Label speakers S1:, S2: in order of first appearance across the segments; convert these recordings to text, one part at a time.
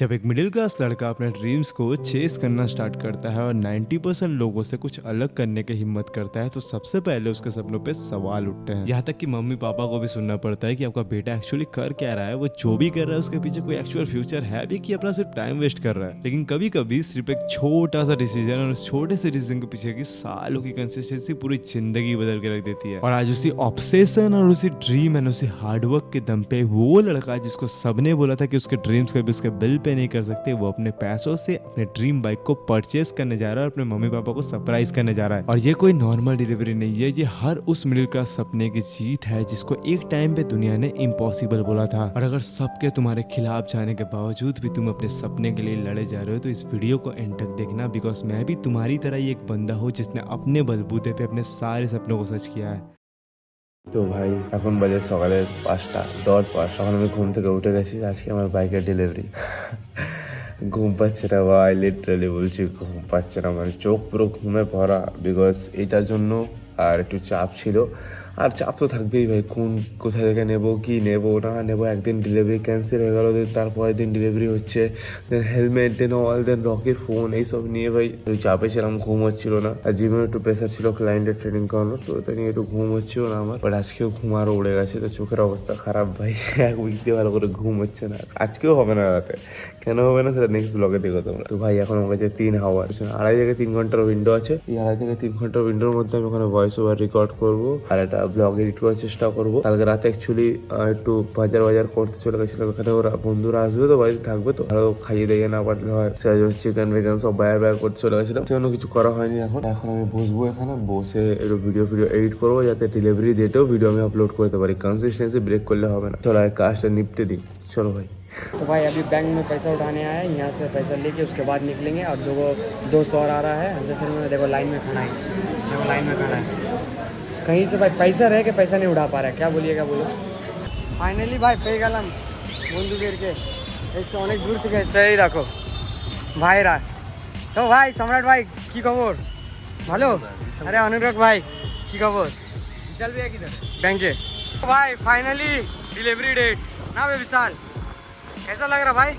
S1: जब एक middle class लड़का अपने ड्रीम्स को चेस करना स्टार्ट करता है और 90% लोगों से कुछ अलग करने की हिम्मत करता है तो सबसे पहले उसके सपनों पे सवाल उठते हैं। यहाँ तक कि मम्मी पापा को भी सुनना पड़ता है कि आपका बेटा एक्चुअली कर क्या रहा है, वो जो भी कर रहा है उसके पीछे कोई एक्चुअल फ्यूचर है भी कि अपना सिर्फ टाइम वेस्ट कर रहा है। लेकिन कभी कभी सिर्फ एक छोटा सा डिसीजन और उस छोटे से डिसीजन के पीछे की सालों की कंसिस्टेंसी पूरी जिंदगी बदल के रख देती है। और आज उसी ऑब्सेशन और उसी ड्रीम एंड उसी हार्डवर्क के दम पे वो लड़का जिसको सबने बोला था कि उसके ड्रीम्स कभी उसके बिल पे नहीं कर सकते, वो अपने पैसों से अपने ड्रीम बाइक को परचेस करने जा रहा है और अपने मम्मी पापा को सरप्राइज करने जा रहा है। और ये कोई नॉर्मल डिलीवरी नहीं है, ये हर उस मिडिल क्लास सपने की जीत है जिसको एक टाइम पे दुनिया ने इम्पॉसिबल बोला था। और अगर सबके तुम्हारे खिलाफ जाने के बावजूद भी तुम अपने सपने के लिए लड़े जा रहे हो तो इस वीडियो को एंड तक देखना, बिकॉज मैं भी तुम्हारी तरह ही एक बंदा हूँ जिसने अपने बलबूते पे अपने सारे सपनों को सच किया है।
S2: তো ভাই এখন বাজে সকালে 5টা 10 তখন আমি ঘুম থেকে উঠে গেছি। আজকে আমার বাইকের ডেলিভারি। ঘুম পাচ্ছে না ভাই, লিটারালি বলছি ঘুম পাচ্ছে না, মানে চোখ পুরো ঘুমে ভরা, বিকজ এটার জন্য আর একটু চাপ ছিল। আর চাপ তো থাকবেই ভাই, কোথায় থেকে নেবো, কি নেবো না নেবো, একদিন ডেলিভারি ক্যান্সেল হয়ে গেলো, তারপরের দিন ডেলিভারি হচ্ছে, দেন হেলমেট, দেন অল, দেন রকির ফোন, এইসব নিয়ে ভাই একটু চাপে ছিলাম, ঘুম হচ্ছিল না। আর জিমের একটু প্রেশার ছিল ক্লায়েন্টের ট্রেনিং করানোর, তো ওটা নিয়ে একটু ঘুম হচ্ছিল না আমার। বাট আজকেও ঘুম আরও উড়ে গেছে, তো চোখের অবস্থা খারাপ ভাই। এক উইক দিয়ে ভালো করে ঘুম হচ্ছে না, আজকেও হবে না রাতে। কেন হবে না সেটা নেক্সট ব্লগে দেখো তোমরা। তো ভাই এখন আমার কাছে 3 আওয়ার, 2.5 থেকে 3 ঘন্টার উইন্ডো আছে। এই 2.5 থেকে 3 ঘন্টার উইন্ডোর মধ্যে আমি ওখানে ভয়েস ওভার রেকর্ড করবো আর একটা ব্লগ এডিট করার চেষ্টা করবো। কালকে রাতে অ্যাকচুয়ালি একটু বাজার করতে চলে গেছিলাম, ওখানে ওরা বন্ধুরা আসবে তো, বাড়িতে থাকবে তো, আরো খাইয়ে দিয়ে না পারলে হয়, চিকেন ভেগান সব বায়ার করতে চলে গেছিলাম, সেজন্য কিছু করা হয়নি। এখন আমি বসবো, এখানে বসে একটু ভিডিও এডিট করবো যাতে ডেলিভারি ডেটেও ভিডিও আমি আপলোড করতে পারি। কনসিস্টেন্সি ব্রেক করলে হবে না। চলো আর काजটা निपटे दी। चलो भाई।
S3: तो भाई अभी बैंक में पैसा उठाने आए, यहाँ से पैसा लेके उसके बाद निकलेंगे। और दो दोस्त और आ रहा है हंसेसर में, देखो लाइन में खड़ा है, देखो लाइन में खड़ा है। कहीं से भाई पैसा रह के पैसा नहीं उठा पा रहा है, क्या बोलिएगा बोलो। फाइनली भाई पे गलम बंधु गिर के এসে অনেক দূর থেকে এসে, এই দেখো ভাইরা। তো ভাই সম্রাট ভাই কি খবর? ভালো? আরে অনুরাগ ভাই কি খবর? विशाल भैया किधर? बैंके। भाई फाइनली डिलीवरी डेट ना बे विशाल, कैसा लग रहा भाई?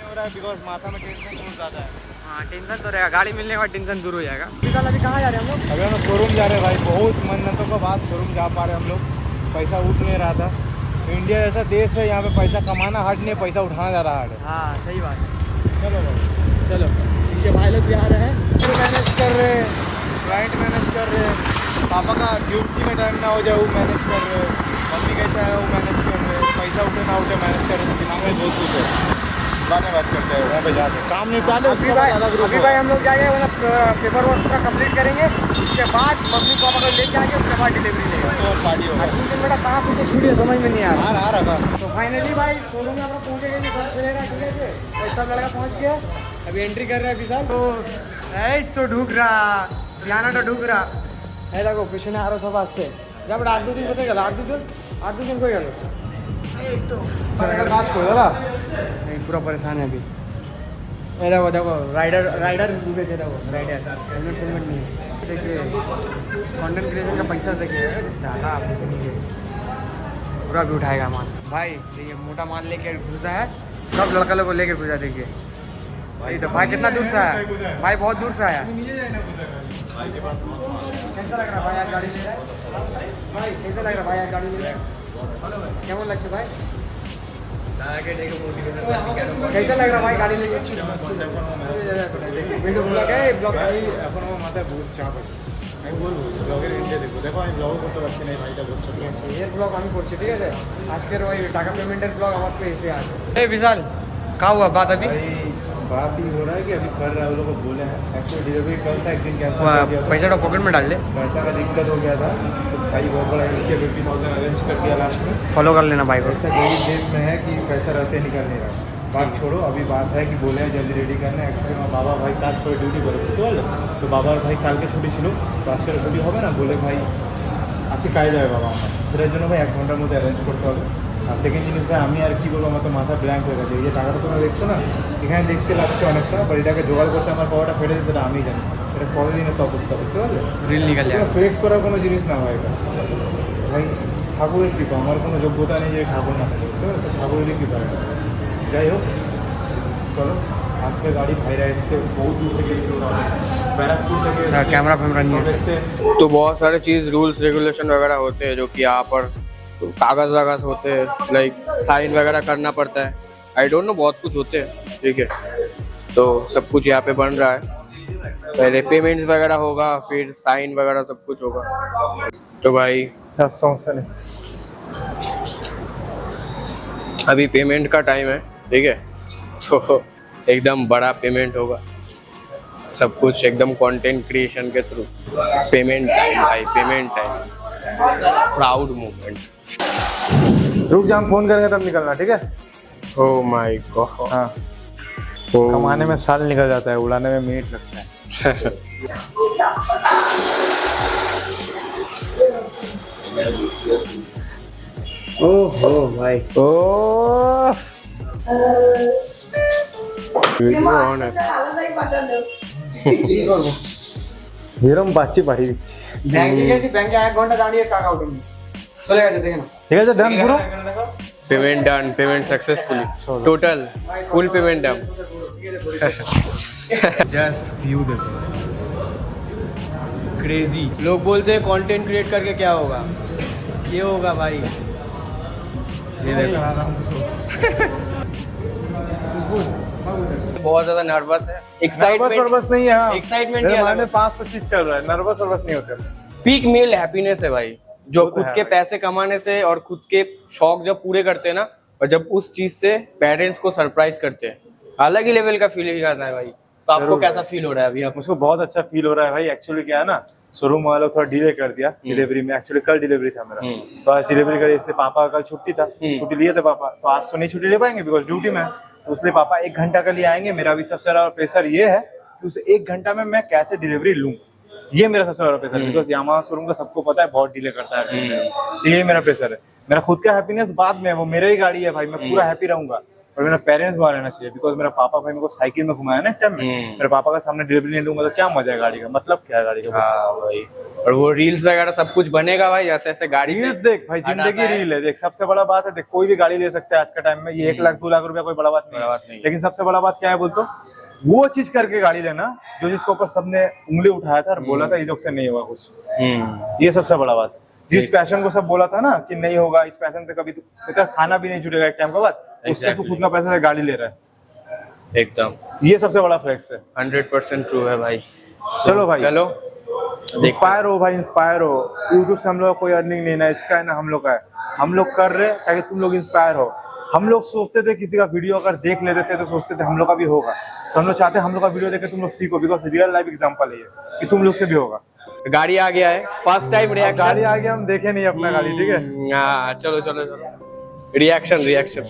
S4: हो रहा है बिकॉज माथा में टेंशन बहुत ज़्यादा है।
S3: हाँ टेंशन तो रहेगा, गाड़ी मिलने के बाद टेंशन दूर हो जाएगा। विशाल अभी कहाँ जा रहे हैं हम लोग?
S4: अभी हम लोग शोरूम जा रहे हैं भाई, बहुत मन्नतों के बाद शोरूम जा पा रहे हैं हम लोग। पैसा उठ नहीं रहा था, तो इंडिया जैसा देश है, यहाँ पे पैसा कमाना हार्ड नहीं, पैसा उठाना ज़्यादा हार्ड है।
S3: हाँ सही बात है।
S4: चलो भाई,
S3: चलो पीछे भाई लोग भी आ रहे हैं।
S4: मैनेज कर रहे हैं, क्लाइंट मैनेज कर रहे हैं, पापा का ड्यूटी में टाइम ना हो जाए वो मैनेज कर रहे हैं, मम्मी कैसा है वो मैनेज कर रहे हैं, पैसा उठे ना उठे मैनेज कर रहे हैं। दिमाग में बहुत कुछ है, बाद में बात करते हैं, वहाँ पे जाके काम निपटा ले।
S3: अभी भाई हम लोग जाएंगे, मतलब पेपर वर्क पूरा कंप्लीट करेंगे, उसके बाद मम्मी पापा को लेके आएंगे, उसके बाद डिलीवरी लेंगे।
S4: पार्टी होगा।
S3: बेटा कहाँ पीछे छूटी है समझ में नहीं आ रहा।
S4: आ रहा।
S3: तो फाइनली भाई शोरूम में आप लोग पहुँचेंगे, सब चलेगा ठीक है जी। तो सब लड़का पहुँच गया, अभी एंट्री कर रहे हैं विशाल। तो ढूक रहा सियाना तो ढूक रहा है, देखो पिछने आ रहा सब आस्ते जब 8 दिन बताए गल 8 दिन कोई गल
S4: काज को जरा
S3: पूरा परेशान है अभी। ये देखो राइडर डूबे थे, देखो राइडर हेलमेट नहीं है। देखिए कंटेंट क्रिएशन का पैसा देखिए ज़्यादा आप देखिए, पूरा भी उठाएगा माल भाई। देखिए मोटा माल लेके घुसा है, सब लड़का लोग को लेके घुसा। देखिए भाई तो भाई कितना दूर से आया, भाई बहुत दूर से आया। कैसा लग रहा भाई आज गाड़ी ले रहा है? भाई कैसा लग रहा भाई आज गाड़ी ले रहा है? কেমন লাগছে ভাই? कैसा लग रहा भाई गाड़ी लेके? ভিডিও ব্লগ है ব্লগ
S4: ভাই এখন আমার মাথায় বহুত চাপ আছে। আমি বলবো ব্লগের ইন্ডিয়া দেখবো, দেখো আমি ব্লগও করতে পারছি না, এই ভাইটা করছে।
S3: ঠিক আছে এর ব্লগ আমি করছি, ঠিক আছে। আজকের ওই টাকা পেমেন্টের ব্লগ আমার পেজে আছে। এই বিশাল क्या हुआ बात अभी?
S4: भाई बात ही हो रहा है कि अभी कर रहा है, वो लोग को बोले हैं एक्चुअली डिलीवरी कल था, एक दिन कैंसिल कर दिया था।
S3: पैसा तो पॉकेट में डाल दे,
S4: पैसा का दिक्कत हो गया था, तो भाई बहुत बड़ा हेल्प किया, 50,000 अरेंज कर दिया लास्ट में।
S3: फॉलो कर लेना भाई को।
S4: ऐसा गरीब देश में है कि पैसा रहते निकल नहीं रहा। बात छोड़ो, अभी बात है कि बोले हैं जल्दी रेडी करना है। एक्चुअली मैं बाबा भाई काज করে ডিউটি করে বুঝতে পারলে, তো বাবার ভাই কালকে ছুটি ছিল, তো আজকে ছুটি হবে না, বলে ভাই আজকে কাজে যাবে বাবা আমার, সেটার জন্য ভাই 1 ঘন্টার মধ্যে অ্যারেঞ্জ করতে হবে। আর সেকেন্ড জিনিস ভাই আমি আর কী বলবো, আমার তো মাথা ব্ল্যাঙ্ক হয়ে গেছে। এই যে টাকাটা তোমরা দেখছো না, এখানে দেখতে লাগছে অনেকটা, বাট এটাকে জোগাড় করতে আমার পাওয়াটা ফেটে সেটা আমি জানি। এটা কতদিনের তপস্যা, বুঝতে পারলে?
S3: রিল নিকাল যায়,
S4: ফ্লেক্স করার কোনো জিনিস না ভাই, এটা ভাই ঠাকুরের কৃপা, আমার কোনো যোগ্যতা নেই যে ঠাকুর না থাকে, বুঝতে পারছো? ঠাকুরেরই কৃপা। যাই হোক चलो आज के गाड़ी भाई रहा इससे बहुत दूर तक इससे उड़ा बैरकपुर तक
S3: हाँ, कैमरा फैमरा नहीं है
S4: इससे।
S5: तो बहुत सारे चीज़ रूल्स रेगुलेशन वगैरह होते हैं जो कि यहाँ पर कागज़ वागज होते हैं, लाइक साइन वगैरह करना पड़ता है। आई डोंट नो, बहुत कुछ होते हैं, ठीक है। तो सब कुछ यहाँ पे बन रहा है, पहले पेमेंट्स वगैरह होगा, फिर साइन वगैरह सब कुछ होगा। तो भाई
S4: समस्या नहीं,
S5: अभी पेमेंट का टाइम है, ठीक है। तो एकदम बड़ा पेमेंट होगा, सब कुछ एकदम कंटेंट क्रिएशन के थ्रू। पेमेंट टाइम भाई, पेमेंट टाइम, प्राउड मोमेंट।
S4: रुक जा, हम फोन करेंगे तब निकलना, ठीक है।
S5: ओह माय गॉड,
S4: हाँ, कमाने में साल निकल जाता है, उड़ाने में मिनट लगता है।
S3: ओहो भाई,
S4: ओह
S5: वीडियो ऑन है।
S4: যেরকম পাচ্ছি পাঠিয়ে দিচ্ছি।
S3: ব্যাংকে গেছি, ব্যাংকে 1 ঘন্টা দাঁড়িয়ে টাকা উঠেনি, চলে গেছে দেখে না।
S4: ঠিক আছে, ডান পুরো।
S5: Payment done, payment successfully, total full payment done.
S1: Just view देखो, क्रेजी।
S5: लोग बोलते हैं कंटेंट क्रिएट करके क्या होगा, ये होगा भाई। ये देखो, बहुत ज्यादा नर्वस है, एक्साइटमेंट
S4: नर्वस नहीं है। हाँ,
S5: एक्साइटमेंट
S4: मेरे माइंड में 500 चीज चल रहा है, नर्वस नहीं होते।
S5: पीक मेल हैप्पीनेस है भाई, जो
S4: वो तो
S5: खुद
S4: है
S5: के
S4: भाई।
S5: पैसे कमाने से और खुद के शौक जब पूरे करते हैं ना, और जब उस चीज से पेरेंट्स को सरप्राइज करते हैं, अलग ही लेवल का फीलिंग आता है भाई। तो आपको
S4: जरूर।
S5: कैसा फील हो रहा है अभी आप?
S4: मुझको बहुत अच्छा फील हो रहा है भाई। एक्चुअली क्या है ना, शोरूम वालों थोड़ा डिले कर दिया डिलीवरी में। एक्चुअली कल डिलीवरी था मेरा, तो आज डिलीवरी करी, इसलिए पापा का कल छुट्टी था, छुट्टी लिए थे पापा, तो आज तो नहीं छुट्टी ले पाएंगे बिकॉज ड्यूटी में है। तो इसलिए पापा 1 घंटा के लिए आएंगे। मेरा भी सबसे बड़ा प्रेशर ये है कि उसे 1 घंटा में मैं कैसे डिलीवरी लूँ, ये मेरा सबसे बड़ा प्रेशर है। बिकॉज यामाहा शोरूम का सबको पता है बहुत डिले करता है, तो ये मेरा प्रेशर है। मेरा खुद का हैप्पीनेस बाद में है, वो मेरा ही गाड़ी है भाई, मैं पूरा हैप्पी रहूंगा। और मेरा पेरेंट्स वहाँ रहना चाहिए, बिकॉज मेरा पापा भाई मेरे को साइकिल में घुमाया ना एक टाइम में। मेरे पापा का सामने डिलीवरी नहीं लूंगा तो क्या मजा है गाड़ी का, मतलब क्या है गाड़ी का।
S5: हाँ भाई, और वो रील्स वगैरह सब कुछ बनेगा भाई, ऐसे ऐसे गाड़ी
S4: रील्स
S5: से
S4: देख भाई, जिंदगी रील है। देख, सबसे बड़ा बात है, देख कोई भी गाड़ी ले सकता है आज के टाइम में। ये 1 लाख 2 लाख रुपया कोई बड़ा बात
S5: बड़ा बात नहीं
S4: नहीं
S5: है।
S4: लेकिन सबसे बड़ा बात क्या है बोलते, वो चीज करके गाड़ी लेना जो जिसके ऊपर सबने उंगली उठाया था और बोला था इस से नहीं होगा कुछ। ये सबसे बड़ा बात है। जिस पैशन को सब बोला था ना कि नहीं होगा, इस पैशन से कभी तू बेटा खाना भी नहीं जुटेगा एक टाइम के बाद, उससे तू खुद का पैसा से गाड़ी ले रहा है।
S5: एकदम
S4: ये सबसे बड़ा फ्लेक्स है।
S5: 100% ट्रू है भाई।
S4: चलो भाई,
S5: चलो
S4: इंस्पायर हो भाई, इंस्पायर हो। यूट्यूब से हम लोग कोई अर्निंग नहीं ना, इसका है ना हम लोग का है। हम लोग कर रहे ताकि तुम लोग इंस्पायर हो। हम लोग सोचते थे किसी का वीडियो अगर देख लेते थे तो सोचते थे हम लोग का भी होगा, तो हम लोग चाहते हैं हम लोग का वीडियो देख के तुम लोग सीखो, बिकॉज रियल लाइफ एग्जांपल है ये कि तुम लोग से भी होगा।
S5: गाड़ी आ गया है, फर्स्ट टाइम रिएक्शन।
S4: गाड़ी आ गया, हम देखे नहीं अपना गाड़ी, ठीक है।
S5: हाँ, चलो चलो चलो, रिएक्शन रिएक्शन।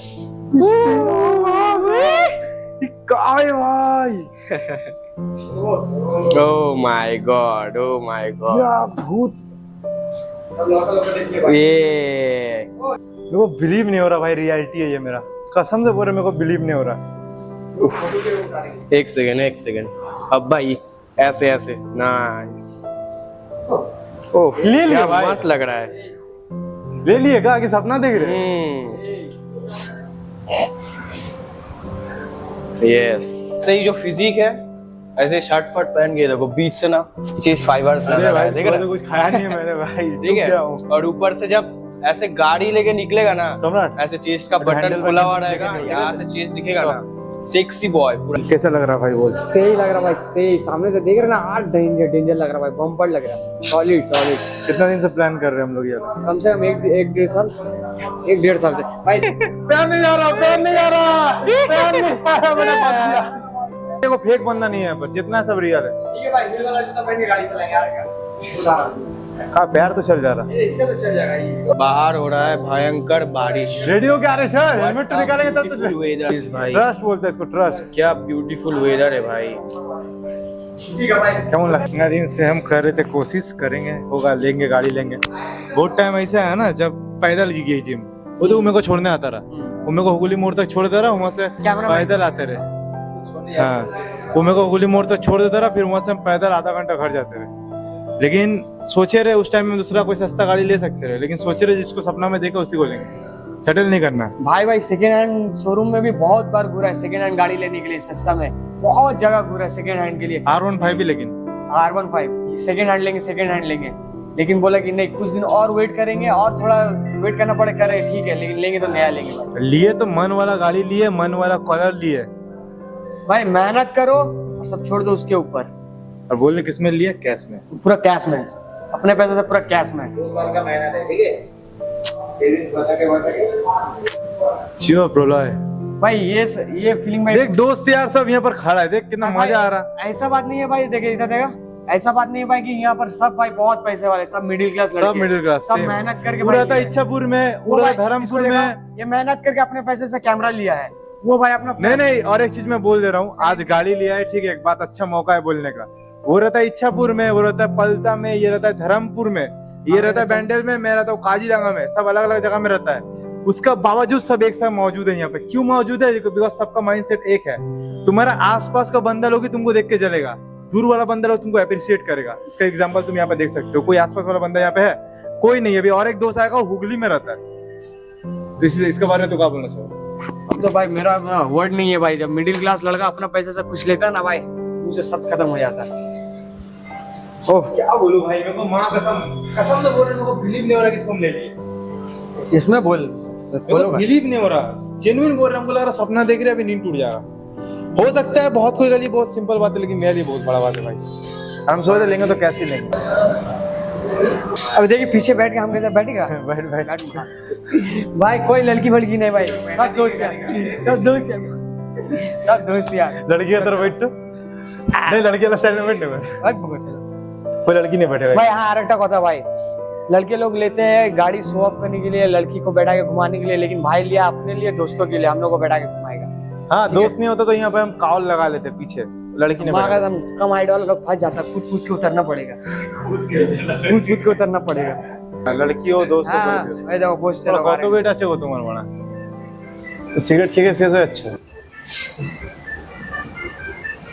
S4: काय भाई,
S5: oh my God, oh my God,
S4: क्या भूत।
S5: ये
S4: मेरे को बिलीव नहीं हो रहा भाई, रियलिटी है ये। मेरा कसम से बोल रहे, मेरे को बिलीव नहीं हो रहा।
S5: उफ, एक सेकंड। अब भाई ऐसे ऐसे, नाइस। ओह,
S4: ले लिया
S5: क्या
S4: भाई।
S5: मस्त लग रहा है।
S4: ले लिए क्या कि सपना देख रहे?
S5: यस, सही जो फिजिक है, ऐसे शर्ट फट पहन के देखो, बीच से ना चीज फाइबर्स
S4: अरे
S5: नजर
S4: भाई,
S5: आए, देख रहा
S4: सुबह तो कुछ खाया नहीं है मैंने भाई,
S5: ठीक
S4: सूख
S5: है।
S4: गया हूँ।
S5: और ऊपर से जब ऐसे गाड़ी लेके निकलेगा ना,
S4: सम्राट,
S5: ऐसे चेस्ट का
S4: और
S5: बटन
S4: हैंडल
S5: खुला
S4: वैंडल
S5: हुआ
S4: लेके
S5: रहेगा,
S4: नहीं
S5: यहाँ से चेस्ट दिखेगा ना, सेक्सी बॉय पूरा।
S4: कैसा लग रहा भाई बोल?
S3: सही लग रहा भाई, सही। सामने से देख रहे ना, आज डेंजर लग रहा भाई, बम्पर लग रहा है, सॉलिड।
S4: कितना दिन से प्लान कर रहे हैं हम लोग ये?
S3: कम से कम एक डेढ़ साल से भाई।
S4: पैर नहीं जा रहा मैंने फंस गया। देखो फेक बंदा नहीं है, पर जितना सब रियल है।
S3: ठीक है भाई, हिल वाला जूता पहन के गाड़ी चलाएंगे यार।
S4: का पैर तो चल जा रहा।
S3: इसका तो चल जाएगा ये।
S5: बाहर हो रहा है भयंकर बारिश।
S4: रेडियो क्या रहे थे, हेलमेट तो निकालेंगे तब तो।
S5: भाई
S4: ट्रस्ट बोलते हैं इसको, ट्रस्ट।
S5: क्या ब्यूटीफुल वेदर है भाई।
S3: ठीक है भाई।
S4: क्यों लगता दिन से हम कर रहे थे, कोशिश करेंगे, होगा, लेंगे गाड़ी लेंगे। बहुत टाइम ऐसा है ना जब पैदल गई जिम, वो तो मेरे को छोड़ने आता रहा, वो मेरे को हुगली मोड़ तक छोड़ दे रहा, वहाँ से पैदल आते रहे। हाँ, वो मेरे को हुगली मोड़ तक छोड़ देता रहा, फिर वहाँ से हम पैदल आधा घंटा घर जाते रहे। लेकिन सोचे रहे उस टाइम में दूसरा कोई सस्ता गाड़ी ले सकते रहे, लेकिन सोचे रहे जिसको सपना में देखा उसी को लेंगे। सेटल नहीं करना।
S3: भाई भाई सेकेंड हैंड शोरूम में भी बहुत बार घूरा है सेकेंड हैंड गाड़ी लेने के लिए सस्ता में, बहुत जगह घूरा है सेकेंड हैंड के लिए।
S4: R15 भी, लेकिन
S3: R15 सेकेंड हैंड लेंगे, सेकेंड हैंड लेंगे, लेकिन बोला कि नहीं कुछ दिन और वेट करेंगे और थोड़ा वेट करना पड़े, करे ठीक है, लेकिन लेंगे तो नया लेंगे भाई।
S4: लिए तो मन वाला गाड़ी लिए, मन वाला कलर लिए,
S3: भाई मेहनत करो और सब छोड़ दो उसके ऊपर।
S4: और बोलने किस में लिए? कैश में,
S3: पूरा कैश में, अपने पैसे से पूरा कैश में।
S2: 2 साल का मेहनत है, ठीक है, सेविंग्स बचा के
S4: जियो प्रोलॉय।
S3: भाई ये फीलिंग में
S4: देख दोस्त यार सब यहाँ पर खड़ा है, देख कितना मजा आ रहा।
S3: ऐसा बात नहीं है भाई, देखे इधर देखा, ऐसा बात नहीं है भाई कि यहाँ पर सब भाई बहुत पैसे वाले, सब मिडिल क्लास लड़के,
S4: सब मिडिल क्लास,
S3: सब मेहनत करके
S4: पूरा
S3: भाई
S4: था
S3: लिए।
S4: इच्छापुर में,
S3: वो
S4: पूरा
S3: भाई,
S4: धर्मपुर
S3: इसको
S4: में।
S3: देखा, ये मेहनत करके अपने पैसे से कैमरा लिया है, वो भाई अपना
S4: नहीं, और एक चीज मैं बोल दे रहा हूँ, आज गाड़ी लिया है, ठीक है, एक बात अच्छा मौका है बोलने का। वो रहता है इच्छापुर में, वो रहता है पलता में, ये रहता है धर्मपुर में, ये रहता है बैंडल में, मैं रहता हूँ काजीरंगा में, सब अलग अलग जगह में रहता है। उसका बावजूद सब एक साथ मौजूद है यहाँ पे। क्यों मौजूद है? बिकॉज सबका माइंडसेट एक है। तुम्हारा आसपास का बंदा लोग ही तुमको देख के चलेगा, दूर वाला बंदा लोग तुमको अप्रिशिएट करेगा। इसका एग्जांपल तुम यहाँ पे देख सकते हो। कोई आसपास वाला बंदा यहाँ पे है? कोई नहीं। अभी और एक दोस्त आएगा, वो हुगली में रहता है। तो इसके बारे में तो क्या बोलना चाहो?
S3: तो भाई मेरा वर्ड नहीं है भाई, जब मिडिल क्लास लड़का अपना पैसे से कुछ लेता है ना भाई, मुझे सब खत्म हो जाता है।
S4: ओह क्या बोलूं भाई, मेरे को माँ कसम से बोल रहे, मेरे को बिलीव नहीं हो रहा कि इसको हम ले लिए।
S3: इसमें बोल
S4: बिलीव नहीं हो रहा, जेन्युइन बोल रहे, हमको लग रहा सपना देख रहे, अभी नींद टूट जाएगा। हो सकता है बहुत कोई गली बहुत सिंपल बात है, लेकिन मेरे लिए बहुत बड़ा बात है भाई। हम सोचते लेंगे तो कैसे लेंगे।
S3: अब देखिए पीछे बैठ के हम कैसे बैठेगा।
S4: बैठ
S3: भाई कोई लड़की वड़की नहीं भाई, सब दोस्त यार, सब दोस्त यार, सब दोस्त यार।
S4: लड़की की तरफ बैठ, नहीं लड़की वाला साइड में बैठने में कोई लड़की नहीं बैठे
S3: भाई। हाँ आरेक्टा कहता भाई, लड़के लोग लेते हैं गाड़ी शो ऑफ करने के लिए, लड़की को बैठा के घुमाने के लिए, लेकिन भाई लिया अपने लिए, दोस्तों के लिए, हम लोग को बैठा के घुमाएगा।
S4: हाँ दोस्त नहीं होता तो यहाँ पे हम कावल लगा लेते पीछे, लड़की ने
S3: हम कम हाइट वाला लोग फंस जाता, कूद कूद के उतरना पड़ेगा, कूद कूद के उतरना पड़ेगा।
S4: लड़की हो दोस्त हो
S3: हाँ भाई देखो पोस्ट चलो
S4: কত वेट আছে গো তোমার মানা সিগারেট খেয়ে শেষ হয়ে যাচ্ছে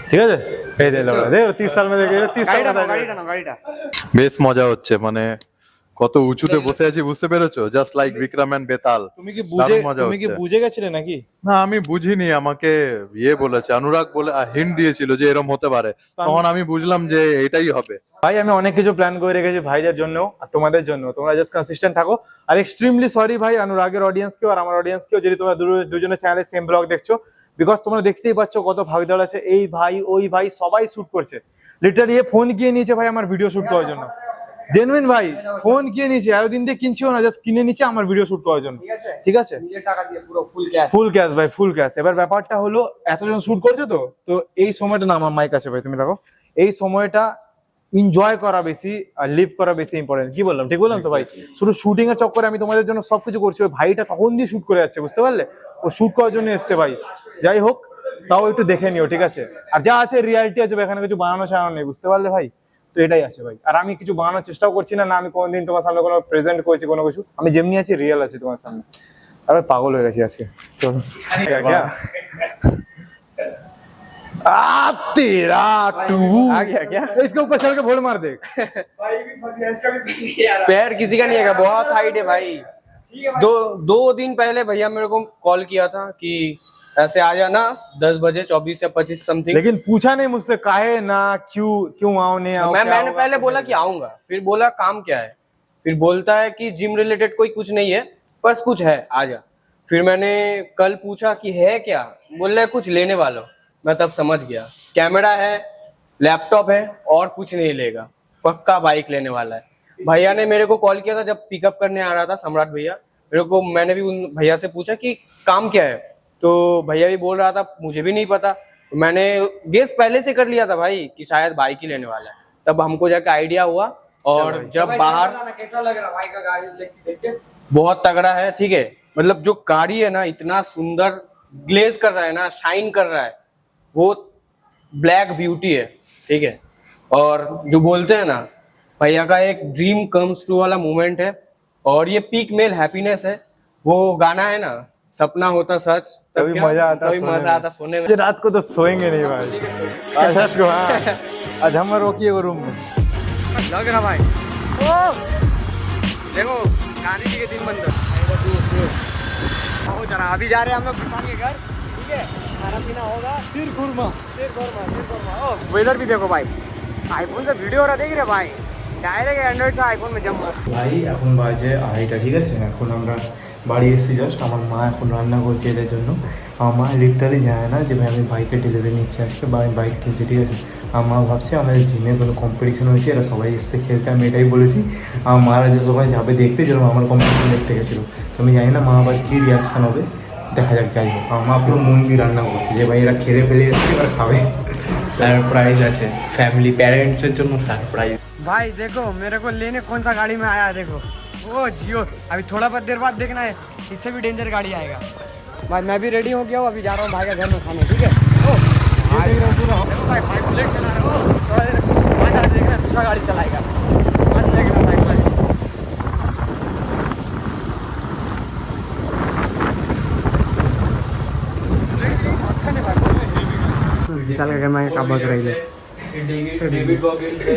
S4: ঠিক আছে এই দে লো দে 30 साल में देखे 30 साल में
S3: গাড়িটা
S6: বেশ মজা হচ্ছে, মানে কত উঁচুতে বসে আছি বুঝতে পেরেছো? Just like Vikram and Betal.
S4: তুমি কি বুঝে
S6: দারুণ মজা
S4: তুমি কি
S6: হচ্ছে।
S4: বুঝে গেছিলে নাকি?
S6: না আমি বুঝিনি, আমাকে ইয়ে বলেছে, অনুরাগ বলে হিন্ট দিয়েছিল যে এরকম হতে পারে, তখন আমি বুঝলাম যে এটাই হবে।
S4: ভাই আমি অনেক কিছু প্ল্যান করে রেখেছি ভাইদের জন্য আর তোমাদের জন্য, তোমরা জাস্ট কনসিস্টেন্ট থাকো। আর এক্সট্রিমলি সরি ভাই অনুরাগের অডিয়েন্সকেও আর আমার অডিয়েন্সকেও, যদি তোমরা দুজনের চ্যানেলে সেম ব্লগ দেখছো, বিকজ তোমরা দেখতেই পাচ্ছ কত ভাগদৌড় আছে, এই ভাই ওই ভাই সবাই শুট করছে। লিটারালি এ ফোন কিনে নিয়েছে ভাই আমার ভিডিও শুট করার জন্য, জেনুইন ভাই ফোন কিনে নিয়েছে, এতদিন দিয়ে কিনছিও না, জাস্ট কিনে নিয়েছে আমার ভিডিও শুট করার জন্য। ঠিক আছে
S3: নিজের টাকা দিয়ে পুরো ফুল ক্যাশ।
S4: ফুল ক্যাশ ভাই, ফুল ক্যাশ। এবার ব্যাপারটা হলো এতজন শুট করছে তো এই সময়টা না, আমার মাইক আছে ভাই তুমি দেখো, এই সময়টা এনজয় করা বেশি আর লিভ করা বেশি ইম্পর্টেন্ট। কি বললাম ঠিক বললাম তো ভাই? শুধু শুটিং এর চক্করে আমি তোমাদের জন্য সবকিছু করছি, ওই ভাইটা তখন দিয়ে শুট করে যাচ্ছে, বুঝতে পারলে? ও শুট করার জন্য এসছে ভাই। যাই হোক তাও একটু দেখে নিও, ঠিক আছে? আর যা আছে রিয়ালিটি আছে, এখানে কিছু বানানো ছাড়ানো নেই, বুঝতে পারলে ভাই? তো এটাই আছে ভাই। আর আমি কিছু বানানোর চেষ্টাও করছি না, আমি কোনোদিন তোমার সামনে কোনো প্রেজেন্ট করেছি কোনো কিছু, আমি যেমনি আছি রিয়েল আছি তোমার সামনে। আরে পাগল হয়ে গেছি আজকে। চলো तेरा टू आ गया क्या? इसके ऊपर चढ़ के भोल मार दे।
S5: पैर किसी का नहीं है, बहुत हाइट है भाई। दो दिन पहले भैया मेरे को कॉल किया था कि ऐसे आ जाना 10 बजे 24 या 25 समथिंग।
S4: लेकिन पूछा नहीं मुझसे काहे ना, क्यों आओ नहीं आओ।
S5: मैंने पहले बोला कि आऊंगा, फिर बोला काम क्या है, फिर बोलता है कि जिम रिलेटेड कोई कुछ नहीं है, बस कुछ है आ जा। फिर मैंने कल पूछा कि है क्या, बोल रहे कुछ लेने वाला। मैं तब समझ गया, कैमरा है, लैपटॉप है और कुछ नहीं लेगा, पक्का बाइक लेने वाला है। भैया ने मेरे को कॉल किया था जब पिकअप करने आ रहा था सम्राट भैया मेरे को, मैंने भी उन भैया से पूछा कि काम क्या है, तो भैया भी बोल रहा था मुझे भी नहीं पता। तो मैंने गेस पहले से कर लिया था भाई कि शायद बाइक ही लेने वाला है, तब हमको जाके आइडिया हुआ। और जब बाहर
S3: कैसा लग रहा भाई का गाड़ी देख के?
S5: बहुत तगड़ा है, ठीक है, मतलब जो गाड़ी है ना इतना सुंदर ग्लेज कर रहा है ना, शाइन कर रहा है, वो ब्लैक ब्यूटी है, ठीक है। और जो बोलते हैं ना भैया का एक ड्रीम कम्स ट्रू वाला मोमेंट है, और ये पीक मेल हैप्पीनेस है। वो गाना है ना, सपना होता सच
S4: तभी मजा आता,
S5: तभी मजा आता सोने में।
S4: आज रात को तो सोएंगे नहीं भाई, आज रात को हाँ, आज हम रोकिए वो रूम में।
S3: लग रहा भाई ओ देखो गाने के दिन बंद आओ जरा, अभी जा रहे हैं हम लोग किसान के घर, ठीक है। खाना पीना होगा, सिर खुरमा। ओ वेदर भी देखो भाई, आईफोन से वीडियो हो रहा, देख रहे भाई, डायरेक्ट एंड्रॉइड से आईफोन में जम्प।
S1: ভাই এখন বাজে 2:30, ঠিক আছে। এখন আমরা বাড়ি এসেছি জাস্ট। আমার মা এখন রান্না করছে এদের জন্য। আমার মা লিটারালি জানে না যে ভাই আমি বাইকের ডেলিভারি নিচ্ছি আজকে, বা আমি বাইক কিনছি, ঠিক আছে। আমার মা ভাবছে আমাদের জিমে কোনো কম্পিটিশন হয়েছে, এরা সবাই এসছে খেলতে, আমি এটাই বলেছি। আমার মারা যে সবাই যাবে দেখতে, যেরকম আমার কম্পিটিশন দেখতে গেছিলো। তো আমি জানি না মা আবার কী রিয়াকশান হবে, দেখা যাক। যাই হোক, আমার মা পুরো মন দিয়ে রান্না করছে যে ভাই এরা খেলে ফেলে এসছে, এবার খাবে। সারপ্রাইজ আছে, ফ্যামিলি প্যারেন্টসের জন্য সারপ্রাইজ।
S3: भाई देखो मेरे को लेने कौन सा गाड़ी में आया है, देखो वो जियो। अभी थोड़ा बहुत देर बाद देखना है, इससे भी डेंजर गाड़ी आएगा। भाई मैं भी रेडी हो गया हूँ, अभी जा रहा हूँ भाई का घर में खाने, ठीक है। ओ भाई भाई बुलेट चला रहे हो, थोड़ा देर बाद देखना दूसरा गाड़ी चलाएगा, मस्त देखना भाई। विशाल का घर में कब बग रही है,
S5: डेविड गॉगिल्स है,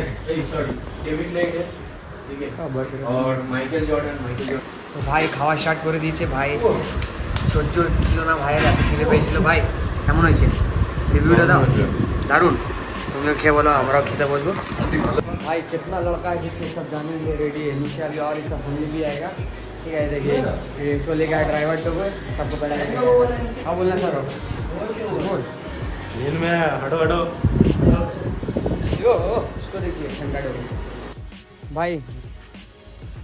S5: सॉरी डेविड लेग है, ठीक है, और माइकल जॉर्डन।
S3: তো ভাই খাওয়া স্টার্ট করে দিয়েছে ভাই। সহ্য ছিল না ভাইয়ের, এত খিদে পেয়েছিল ভাই। কেমন হয়েছে রিভিউটা দাও? দারুণ। तुमने खेल बोलो, हमारा खिता बोल दो भाई। कितना लड़का है जिसके सब जाने के लिए रेडी है, निशा भी और इसका फैमिली भी आएगा, ठीक है। देखिए इसको लेकर आए ड्राइवर तो सबको पहले हाँ बोलना सर, बोल
S4: में हटो हटो।
S3: जो उसको देखिए ठंडा भाई,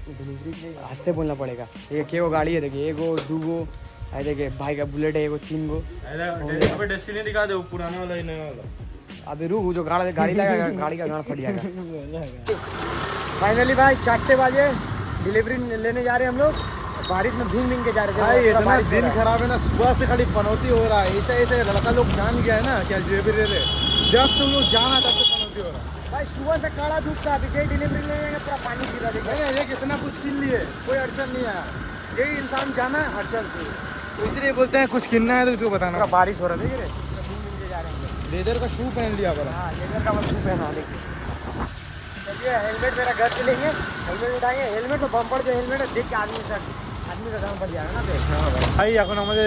S3: डिलीवरी के लिए हंसते बोलना पड़ेगा। ये क्या वो गाड़ी है, देखिए एगो दूगो, अरे देखिए भाई का बुलेट है एगो, 3 गो।
S4: अबे डेस्टिनी दिखा दो, पुराना वाला ही नया वाला।
S3: अभी रुक, जो गाड़ी लगाएगा गाड़ी का गाड़ फट जाएगा। फाइनली भाई 4 बजे डिलीवरी लेने जा रहे हैं हम लोग। बारिश में भींग भींग के जा रहे थे
S4: भाई
S3: पूरा
S4: इतना
S3: बारिश हो
S4: दिन
S3: रहा है।
S4: खराब है ना, सुबह से खाली पनौती हो रहा है। ऐसे ऐसे लड़का लोग जान गया है ना क्या डिलीवरी दे रहे, जब से लोग जाना तब से पनौती हो रहा है।
S3: भाई सुबह से काला धूप था, अभी जय डिलीवरी लेने जाएंगे पूरा पानी गिरा देखिए।
S4: नहीं ये कितना कुछ किन लिए, कोई अड़चन नहीं आया। यही इंसान जाना है अड़चन से, तो इसलिए बोलते हैं कुछ किनना है तो उसको बताना।
S3: पूरा बारिश हो रहा है, देखिए भींग भींग के जा रहे हैं हम लोग।
S4: लेदर का शू पहन लिया बड़ा।
S3: हाँ लेदर का शू पहना, देखिए। चलिए हेलमेट मेरा घर चलेंगे, हेलमेट उठाएंगे। हेलमेट तो बम्पर जो हेलमेट है देख के आदमी का दाम पड़ जाएगा ना।
S4: ভাই এখন আমাদের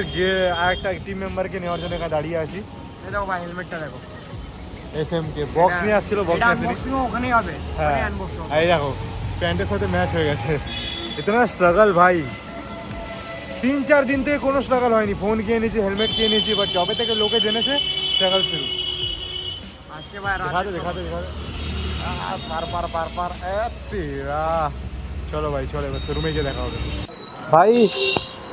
S4: আরেকটা টিম মেম্বারকে নেওয়ার জন্য এখানে দাঁড়িয়ে আছি।
S3: দেখো ভাই হেলমেটটা দেখো,
S4: এসএম কে বক্স নিয়ে আসছিল, বক্স নিয়ে
S3: আনবক্সিং ওখানেই হবে,
S4: হ্যাঁ
S3: আনবক্স হবে।
S4: এই দেখো প্যান্টের সাথে ম্যাচ হয়ে গেছে। ইতনা স্ট্রাগল ভাই, 3-4 দিন থেকে কোনো স্ট্রাগল হয়নি। ফোন কিনে নিয়েছি, হেলমেট কিনে নিয়েছি, বাট যবে থেকে লোকে জেনেছে স্ট্রাগল শুরু।
S3: আজকে ভাই
S4: दिखाते दिखाते दिखाते पार पार पार पार तेरा। চলো ভাই চলো, এবার শোরুমে গিয়ে দেখা হবে। ভাই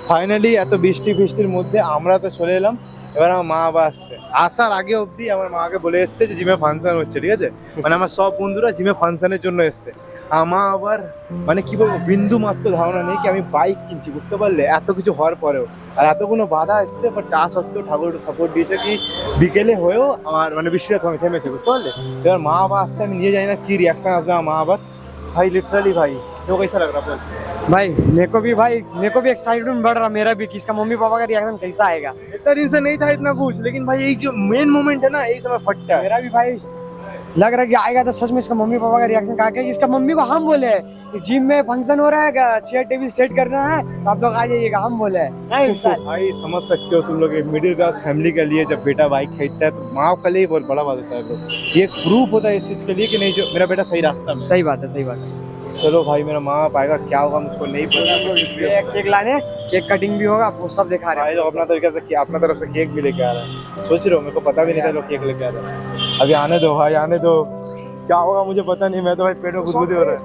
S4: ফাইনালি এত বৃষ্টি ফিষ্টির মধ্যে আমরা তো চলে এলাম। এবার আমার মা আবার আসছে, আসার আগে অবধি আমার মাকে বলে এসছে যে জিমে ফাংশন হচ্ছে, ঠিক আছে। মানে আমার সব বন্ধুরা জিমে ফাংশনের জন্য এসছে। আমার আবার মানে কি বলবো, বিন্দু মাত্র ধারণা নেই কি আমি বাইক কিনছি, বুঝতে পারলে? এত কিছু হওয়ার পরেও আর এত কোনো বাধা এসছে, বাট তা সত্ত্বেও ঠাকুর সাপোর্ট দিয়েছে কি বিকেলে হয়েও আমার মানে বৃষ্টিটা থেমেছে, বুঝতে পারলে। এবার মা আবার আসছে, আমি নিয়ে জানি না কি রিয়াকশন আসবে আমার মা আবার। भाई लिटरली भाई तो कैसा लग रहा है
S3: भाई मेरे को भी एक्साइटमेंट बढ़ रहा मेरा भी कि इसका मम्मी पापा का रिएक्शन कैसा आएगा।
S4: इतना रीजन नहीं था इतना कुछ, लेकिन भाई यही जो मेन मोमेंट है ना, यही समय फटता है।
S3: मेरा भी भाई लग रहा है कि आएगा तो सच में इसका मम्मी पापा का रिएक्शन कहा कि इसका मम्मी को हम बोले कि जिम में फंक्शन हो रहा है, चेयर टेबल सेट करना है तो आप लोग आ जाइएगा, हम बोले नहीं विशाल।
S4: भाई समझ सकते हो तुम लोग, एक मिडिल क्लास फैमिली के लिए जब बेटा बाइक खरीदता है तो माँ के लिए बहुत बड़ा बात होता है। ये प्रूफ होता है इस चीज के लिए कि नहीं, जो मेरा बेटा सही रास्ता में।
S3: सही बात है, सही बात है।
S4: चलो भाई मेरा माँ पाएगा, क्या होगा मुझको नहीं पता।
S3: केक लाने, केक कटिंग भी होगा, वो सब दिखा रहे
S4: भाई लोग अपना तरीके से अपना तरफ से केक भी लेके आ रहे हैं। सोच रहे हो, मेरे को पता भी नहीं था लोग केक लेके आ रहे हैं। अभी आने दो भाई, आने दो, क्या होगा मुझे पता नहीं। मैं तो भाई पेट में गुदगुदी हो रहा है।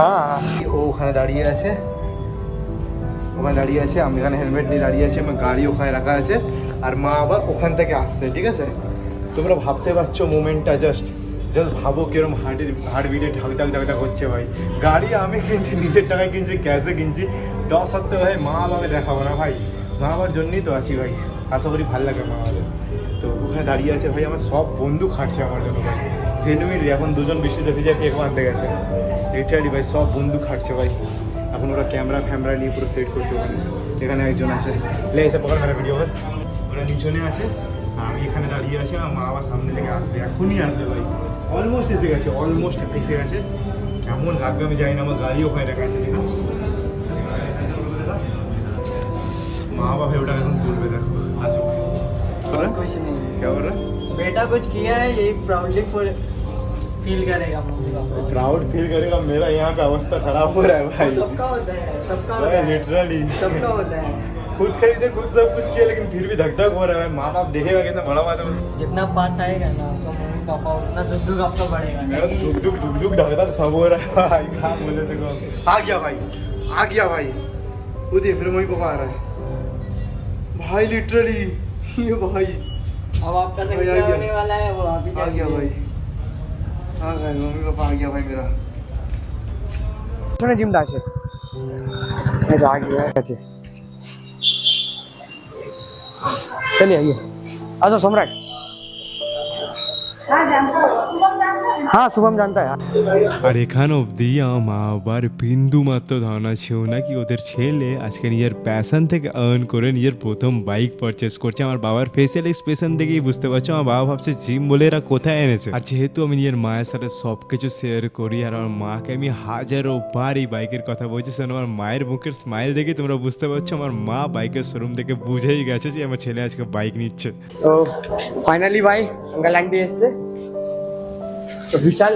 S4: हाँ ও ওখানে দাঁড়িয়ে আছে, আমি এখানে হেলমেট নিয়ে দাঁড়িয়ে আছি, আমার গাড়ি ওখানে রাখা আছে, আর মা আবার ওখান থেকে আসছে, ঠিক আছে। তোমরা ভাবতে পারছো মোমেন্টটা, জাস্ট ভাবো কিরকম হার্ট বিটে ঢাক ঢাক ঢাক ঢাক হচ্ছে ভাই। গাড়ি আমি কিনছি, নিজের টাকায় কিনছি, ক্যাশে কিনছি, তার সত্ত্বেও ভাই মা বাবাকে দেখাবো না ভাই। মা বাবার জন্যই তো আছি ভাই, আশা করি ভালো লাগে মা বাবার। তো ওখানে দাঁড়িয়ে আছে ভাই, আমার সব বন্ধু খাটছে আমার জন্য ভাই। জেনুইনলি এখন দুজন বৃষ্টিতে ভিজে কেক আনতে গেছে, লিটারালি ভাই সব বন্ধু খাটছে ভাই। এখন ওরা ক্যামেরা ফ্যামেরা নিয়ে পুরো সেট করছে ওখানে। এখানে একজন আছে, লে এসে পকড় মেরা ভিডিও, ওরা নিচনে আছে আর আমি এখানে দাঁড়িয়ে আছি। আমার মা বাবা সামনে থেকে আসবে, এখনই আসবে ভাই, অলমোস্ট এসে গেছে, কেমন লাগবে আমি জানি না। আমার গাড়ি ওখানে রাখা আছে, দেখা মা বাবা ওটা এখন তুলবে দেখো আসুক
S7: और कुछ नहीं
S4: क्या बोल रहा
S7: बेटा कुछ किया है यही प्राउडली फील करेगा मम्मी पापा
S4: प्राउड फील करेगा मेरा यहाँ का अवस्था खराब हो रहा है भाई
S7: सबका होता है सबका होता
S4: भाई
S7: है
S4: लिटरली
S7: सबका होता है
S4: खुद खरीदे खुद सब कुछ किया लेकिन फिर भी धक धक हो रहा है माँ बाप देखेगा कितना बड़ा बात है
S7: जितना पास आएगा ना तो मम्मी पापा उतना दुख दुख आपका बढ़ेगा
S4: मेरा दुख दुख धक धक सब हो रहा है भाई क्या बोले देखो आ गया भाई वो देख मेरे मम्मी पापा आ रहा है भाई लिटरली ये भाई
S7: अब आपका
S4: भाई, आ
S7: संख्या
S4: गया।
S7: होने वाला है वो आप ही
S4: आ गया भाई आ गया मम्मी पापा आ गया भाई मेरा
S3: শোনে জিমটা আছে এই তো আগে আছে चलिए आइए आ जाओ सम्राट हाँ शुभम जानता है
S1: আর এখানে অবধি আমার মা বাবার বিন্দু মাত্র ধারণা ছিল না কি ওদের ছেলে আজকে নিজের প্যাশন থেকে আর্ন করে নিজের প্রথম বাইক পারচেস করছে। আমার বাবার ফেসিয়াল এক্সপ্রেশন দেখেই বুঝতে পারছো আমার বাবা ভাবছে জিম বলে এরা কোথায় এনেছে। আর যেহেতু আমি নিজের মায়ের সাথে সব কিছু শেয়ার করি আর আমার মাকে আমি হাজারো বার এই বাইকের কথা বলছি, সেজন্য আমার মায়ের মুখের স্মাইল দেখে তোমরা বুঝতে পারছো আমার মা বাইকের শোরুম থেকে বুঝেই গেছে যে আমার ছেলে আজকে বাইক নিচ্ছে।
S3: तो फाइनली भाई अंकल आंटी एससे तो विशाल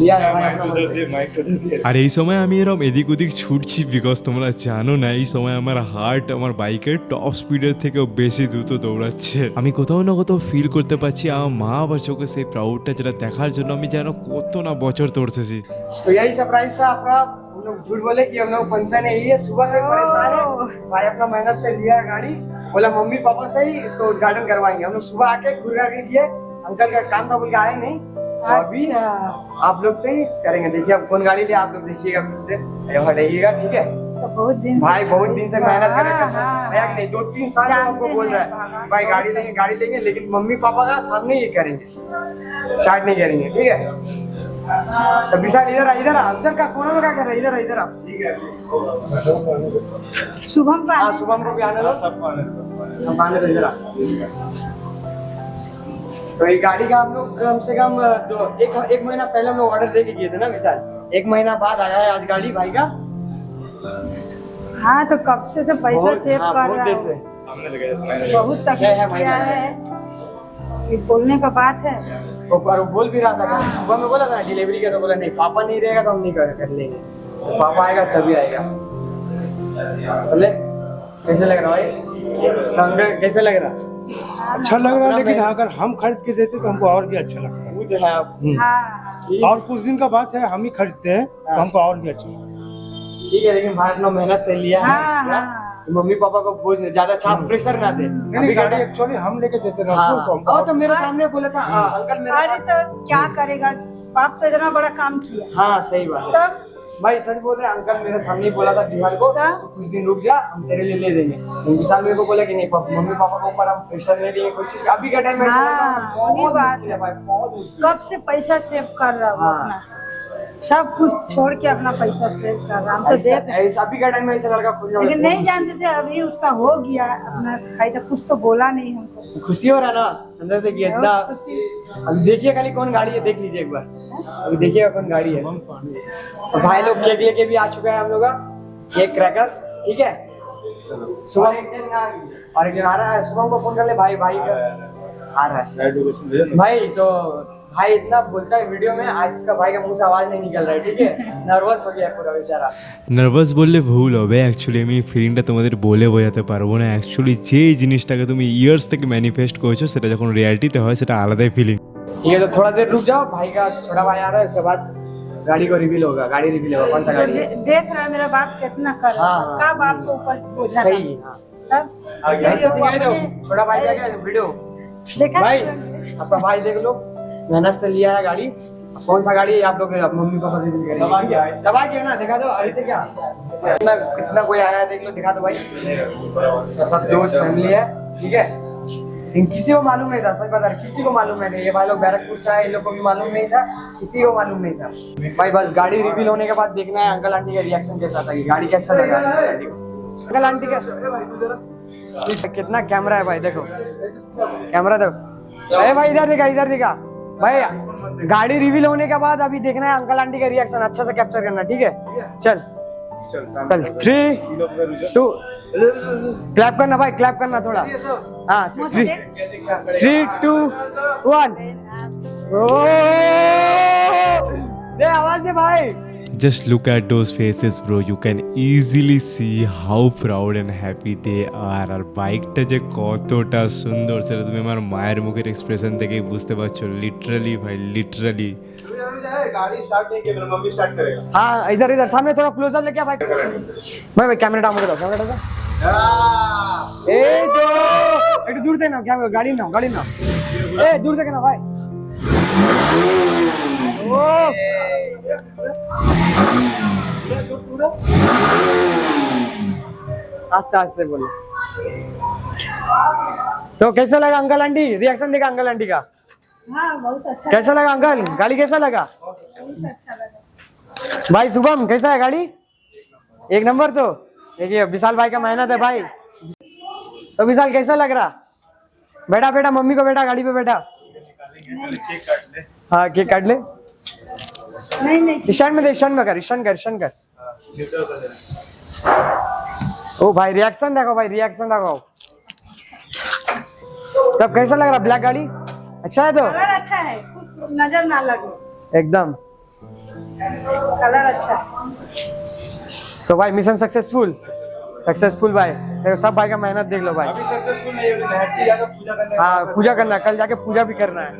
S3: लिया है भाई अपना मन से।
S4: माइक तो दे दिया
S1: আর এই সময় আমি এরকম এদিক ওদিক ছুটছি বিকজ তোমরা জানো না এই সময় আমার হার্ট আমার বাইকের টপ স্পিডের থেকেও বেশি দ্রুত দৌড়াচ্ছে। আমি কোথাও না কোথাও ফিল করতে পারছি আমার মা আবার চোখে সেই প্রাউডটা যেটা দেখার জন্য আমি যেন কত না বছর দৌড়তেছি।
S3: तो यही सरप्राइज था आपका। हम लोग झूठ बोले कि हम लोग फंक्शन है ये सुबह से परेशान है भाई अपना मेहनत से लिया है गाड़ी, बोला मम्मी पापा से ही इसको उद्घाटन करवाएंगे। हम लोग सुबह आके घुरा के किए, अंकल का काम था बोल के आए नहीं, तो अभी आप लोग से ही करेंगे। देखिए अब कौन गाड़ी ले आप लोग देखिएगा मुझसे हटाइएगा ठीक है।
S8: बहुत दिन
S3: भाई बहुत दिन से मेहनत कर रहे हैं भैया नहीं 2-3 साल से हमको बोल रहा है भाई गाड़ी लेंगे लेकिन मम्मी पापा का सामने ही करेंगे, स्टार्ट नहीं करेंगे ठीक है। तो विशाल इधर आ इधर का कोना में क्या कर रहा है इधर आ ठीक है।
S8: शुभम का
S3: हाँ शुभम को भी आने दो
S4: सबको आने दो।
S3: हम आने दो इधर आ। तो ये गाड़ी का हम लोग कम से कम एक महीना पहले हम लोग ऑर्डर दे के किए थे ना विशाल, 1 महीना बाद आया है आज गाड़ी भाई का।
S8: हाँ तो कब से तो पैसा सेव
S3: हाँ,
S8: कर
S3: बहुत
S8: रहा
S3: देर से
S8: हूँ,
S4: सामने लगे स्माइल
S8: बहुत
S3: जय है
S8: तकलीफ
S3: भाई
S8: किया
S3: बहन।
S8: है, ये बोलने का बात है।
S3: और वो बोल भी रहा था सुबह में बोला था डिलीवरी का, तो बोला नहीं पापा नहीं रहेगा तो हम नहीं कर लेंगे, तो पापा आएगा तभी आएगा। बोले कैसे लग रहा भाई तो अंकल कैसे लग रहा?
S9: अच्छा लग रहा है लेकिन अगर हम खरीद के देते तो हमको और भी अच्छा लगता है।
S3: वो जो है आप
S8: हाँ
S9: और कुछ दिन का बात है हम ही खरीदते हैं तो हमको और भी अच्छा लगता है।
S3: ठीक है लेकिन भाई अपना मेहनत से लिया है
S8: हाँ,
S3: क्या?
S8: हाँ।
S3: मम्मी पापा को बोझ ज्यादा छाप प्रेशर ना दे।
S9: नहीं गाड़ी एक्चुअली हम लेके देते ना
S3: हाँ
S9: उसको, तो हमको
S3: और
S9: और-
S3: तो मेरे सामने बोला था अंकल मेरे
S8: अरे तो क्या करेगा, बाप तो इतना बड़ा काम किया
S3: हाँ सही बात है
S8: तब
S3: भाई सच बोल रहे हैं अंकल मेरे सामने ही बोला था बिहार को
S8: क्या?
S3: तो कुछ दिन रुक जा हम तेरे लिए ले देंगे, लेकिन विशाल मेरे को बोला कि नहीं मम्मी पापा के ऊपर हम प्रेशर नहीं देंगे कोई चीज का। अभी का टाइम में ऐसा
S8: हाँ,
S3: होता है,
S8: वही
S3: बहुत
S8: बात
S3: मुश्किल है भाई बहुत मुश्किल
S8: कब से पैसा सेव कर रहा हूँ
S3: हाँ।
S8: अपना, सब कुछ छोड़ के अपना पैसा सेव कर रहा हूँ। हम तो
S3: ऐसा
S8: देख
S3: ऐसा अभी का टाइम में ऐसा लड़का खोजना
S8: लेकिन
S3: बहुत
S8: नहीं जानते थे, अभी उसका हो गया अपना खाई तो कुछ तो बोला नहीं हमको।
S3: मुश्किल। खुशी हो रहा है ना अंदर से कि इतना
S8: बहुत खुशी।
S3: अभी देखिए खाली कौन गाड़ी है देख लीजिए एक बार, अभी देखिएगा कौन गाड़ी है। और भाई लोग केक लेके भी आ चुका है हम लोग का केक क्रैकर्स ठीक है। सुबह और एक दिन आ रहा है सुबह को फोन कर ले भाई का आ रहा है भाई। तो भाई इतना बोलता है वीडियो में आज इसका भाई का मुंह से आवाज नहीं निकल रहा है ठीक है, नर्वस हो गया पूरा बेचारा।
S1: নার্ভাস বললে ভুল হবে, অ্যাকচুয়ালি আমি ফিলিংটা তোমাদের বলে বোঝাতে পারবো না। অ্যাকচুয়ালি যে জিনিসটাকে তুমি ইয়ার্স থেকে ম্যানিফেস্ট করেছো সেটা যখন রিয়ালিটিতে হয় সেটা আলাদাই ফিলিং।
S3: ठीक है तो थोड़ा देर रुक जाओ, भाई का छोटा भाई आ रहा है उसके बाद गाड़ी को रिवील होगा। गाड़ी रिवील होगा कौन सा
S8: तो
S3: गाड़ी है
S8: देख रहा है मेरा बाप कितना कर रहा
S3: हाँ,
S8: है,
S3: हाँ।
S8: का बाप को ऊपर बोझा
S3: सही
S8: था।
S3: हाँ।
S8: तब
S3: ऐसे दिखाई दो छोटा भाई का क्या वीडियो
S8: देखा
S3: भाई आपका भाई देख लो मेहनत से लिया है गाड़ी। कौन सा गाड़ी है आप लोग मम्मी पापा रिवील करेंगे। सब आ गया ना दिखा दो। अरे थे क्या कितना कोई आया है देख लो दिखा दो भाई। सब दोस्त फैमिली है ठीक है, लेकिन किसी को मालूम नहीं था सच बता रहा, किसी को मालूम नहीं था। ये भाई लोग बैरकपुर से आए, इन लोग को भी मालूम नहीं था, किसी को मालूम नहीं था भाई। बस गाड़ी रिवील होने के बाद देखना है अंकल आंटी का रिएक्शन कैसा था कि गाड़ी कैसा लगा अंकल आंटी का। कितना कैमरा है भाई देखो कैमरा देखो। अरे भाई इधर दिखा भाई। गाड़ी रिवील होने के बाद अभी देखना है अंकल आंटी का रिएक्शन, अच्छा से कैप्चर करना ठीक है। चल चल 3 2 क्लैप करना भाई, क्लैप करना थोड़ा। हाँ 3 2 1 दे आवाज दे भाई।
S1: Just look at those faces bro, you can easily see how proud and happy they are. আর বাইকটা যে কতটা সুন্দর সেটা তুমি আমার মায়ের মুখের এক্সপ্রেশন থেকেই বুঝতে পারছো। লিটারালি ভাই, লিটারালি।
S4: गाड़ी स्टार्ट नहीं किया, मेरा मम्मी स्टार्ट करेगा।
S3: हाँ इधर इधर सामने थोड़ा क्लोजअप लेके आ भाई। भाई कैमरा डाउन कर दो, कैमरा डाउन। ए दो एक दूर से ना, क्या गाड़ी ना ए दूर से ना भाई। ओ आस्ते आस्ते बोलो। तो कैसा लगा अंकल आंटी? रिएक्शन देखा अंकल आंटी का?
S8: हाँ बहुत अच्छा,
S3: कैसा लगा अंकल? गाड़ी कैसा लगा?
S8: बहुत अच्छा लगा।
S3: भाई शुभम कैसा है गाड़ी? एक नंबर। तो देखिए विशाल भाई का मेहनत है भाई। तो विशाल कैसा लग रहा? बैठा बैठा मम्मी को बैठा, गाड़ी पे बैठा। हाँ केक काट ले।
S8: नहीं
S3: स्टैंड में दे, स्टैंड में कर। ओ भाई रिएक्शन देखो भाई, रिएक्शन देखो। तब कैसा लग रहा ब्लैक गाड़ी? अच्छा है तो
S8: कलर अच्छा है, कुछ नजर ना लगे,
S3: एकदम।
S8: कलर अच्छा है।
S3: तो भाई मिशन सक्सेसफुल भाई। देखो सब भाई का मेहनत देख लो भाई।
S4: अभी सक्सेसफुल नहीं है, अभी नहट्टी जाकर पूजा करने।
S3: हाँ पूजा करना है, कल जाके पूजा भी करना है।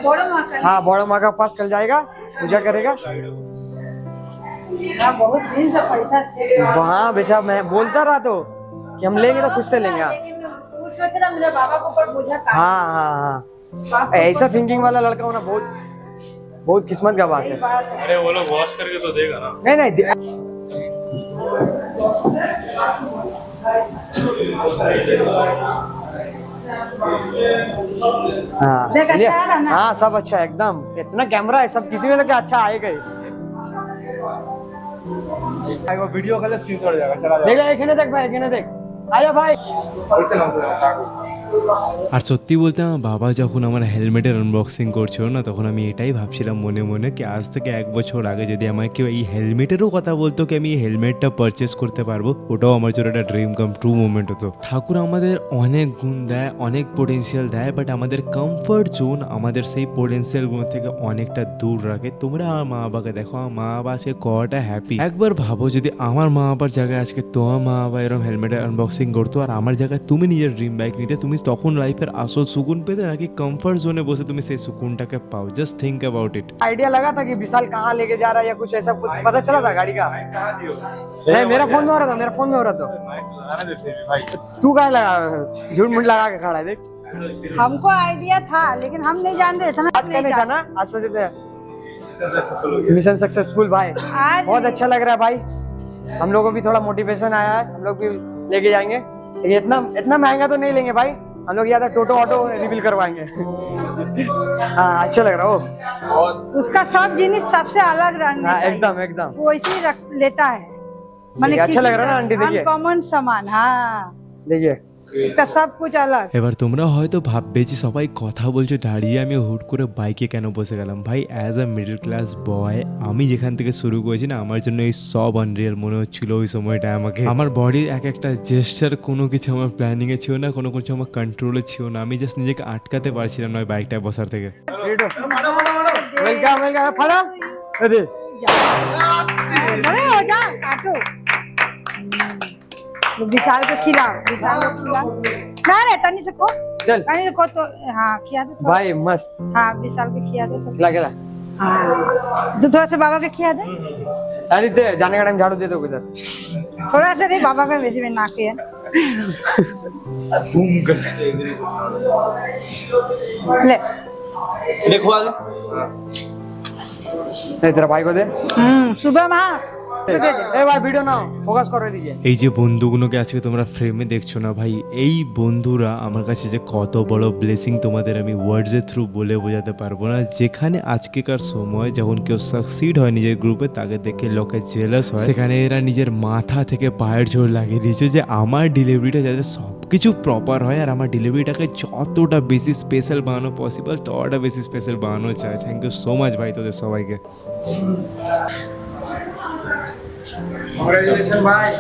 S8: बड़ो माँ का
S3: हाँ बड़ा माँ का पास कल जाएगा, पूजा करेगा।
S8: हाँ, बहुत दिन से पैसा से
S3: वहाँ बेचा मैं बोलता रहा तो कि हम लेंगे तो खुद से लेंगे। हाँ
S8: लेकिन वो सोच रहा मेरे बाबा को ऊपर बोझा था।
S3: हाँ ऐसा थिंकिंग वाला लड़का होना बहुत किस्मत का बात है।
S4: अरे वो लोग वॉश करके तो देगा ना।
S3: नहीं हाँ
S8: देख,
S3: चलिए।
S8: अच्छा है ना?
S3: हाँ सब अच्छा है एकदम। इतना कैमरा है, सब किसी में लगे अच्छा आएगा ही।
S4: भाई वो वीडियो कॉल स्क्रीनशॉट जाएगा, चला
S3: देख देख भाई, देख आया भाई।
S1: আর সত্যি বলতে আমার বাবা যখন আমার হেলমেটের আনবক্সিং করছিল না, তখন আমি এটাই ভাবছিলাম মনে মনে কি আজ থেকে 1 বছর আগে যদি আমাকে কেউ এই হেলমেটেরও কথা বলতো কি আমি এই হেলমেটটা পারচেস করতে পারবো, ওটাও আমার জন্য একটা ড্রিম কাম ট্রু মোমেন্ট হতো। ঠাকুর আমাদের অনেক গুণ দেয়, অনেক পোটেনশিয়াল দেয়, বাট আমাদের কমফর্ট জোন আমাদের সেই পোটেনশিয়ালগুলো থেকে অনেকটা দূর রাখে। তোমরা আমার মা বাবাকে দেখো, আমার মা বাবা আজকে কটা হ্যাপি। একবার ভাবো যদি আমার মা বাবার জায়গায় আজকে তোমার মা বাবা এরকম হেলমেটের আনবক্সিং করতো আর আমার জায়গায় তুমি নিজের ড্রিম বাইক নিতে, তুমি তখন লাইফের আসল सुकून পেতে নাকি কমফর্ট জোনে বসে তুমি সেই सुकूनটাকে পাও। Just think about it.
S3: Idea लगा था कि विशाल कहाँ लेके जा रहा है या कुछ ऐसा कुछ पता चला था गाड़ी का? नहीं मेरा फोन में हो रहा था, तू कहाँ लगा झूठ मूठ लगा के खड़ा है? देख
S8: हमको आइडिया था लेकिन हम नहीं जानते इतना।
S3: आज का नहीं था ना, आज सोचे मिशन सक्सेसफुल भाई।
S8: आज
S3: बहुत अच्छा लग रहा है भाई। हम लोगों को भी थोड़ा मोटिवेशन आया है, हम लोग भी लेके जाएंगे। लेकिन इतना महंगा तो नहीं लेंगे भाई, हम लोग या तो टोटो ऑटो रिवील करवाएंगे। हाँ अच्छा लग रहा हो।
S8: उसका सब जिनिस सबसे अलग रंग
S3: हाँ एकदम
S8: वो इसी रख लेता है।
S3: देखिए, अच्छा लग रहा है ना आंटी? देखिए
S8: कॉमन सामान। हाँ
S3: देखिए
S8: इसका सब कुछ अलग।
S1: এবার তোমরা হয়তো ভাববে যে সবাই কথা বলছে দাঁড়িয়ে, আমি হুট করে বাইকে কেন বসে গেলাম। ভাই অ্যাজ আ মিডল ক্লাস বয় আমি যেখান থেকে শুরু করেছি না, আমার জন্য এই সব আনরিয়াল মনে হচ্ছিল ওই সময়টা। আমাকে আমার বডির এক একটা জেস্টার কোনো কিছু আমার প্ল্যানিংয়ে ছিল না, কোনো কিছু আমার কন্ট্রোলে ছিল না। আমি জাস্ট নিজেকে আটকাতে পারছিলাম না ওই বাইকটায় বসার থেকে।
S3: वेलकम फड़ा अरे
S8: अरे हो जा काटो। विशाल को खिलाओ ना रे तनी से को
S3: चल
S8: तनी को तो हाँ खिया दे तो।
S3: भाई मस्त
S8: हाँ विशाल को खिया दे तो।
S3: लगे
S8: हाँ तो थोड़ा सा बाबा को खिया दे,
S3: अरे दे जाने का टाइम झाड़ू दे दो उधर।
S8: थोड़ा सा नहीं बाबा का वैसे में नाक है। ले
S4: देखो आगे।
S3: तेरा भाई को दे।
S8: सुबह माँ
S3: ए भाई वीडियो ना फोकस করে দিকে।
S1: এই যে বন্ধুগুলোকে আজকে তোমরা ফ্রেমে দেখছো না ভাই, এই বন্ধুরা আমার কাছে যে কত বড় ব্লেসিং তোমাদের আমি ওয়ার্ডসের থ্রু বলে বোঝাতে পারবো না। যেখানে আজকেকার সময় যখন কেউ সাকসিড হয় নিজের গ্রুপে, তাকে দেখে লোকে জেলাস হয়, সেখানে এরা নিজের মাথা থেকে পায়ের জোর লাগিয়ে দিয়েছে যে আমার ডেলিভারিটা যাতে সব কিছু প্রপার হয় আর আমার ডেলিভারিটাকে যতটা বেশি স্পেশাল বানানো পসিবল ততটা বেশি স্পেশাল বানানো চায়। থ্যাংক ইউ সো মাচ ভাই তোদের সবাইকে।
S5: कॉन्ग्रेचुलेशन भाई।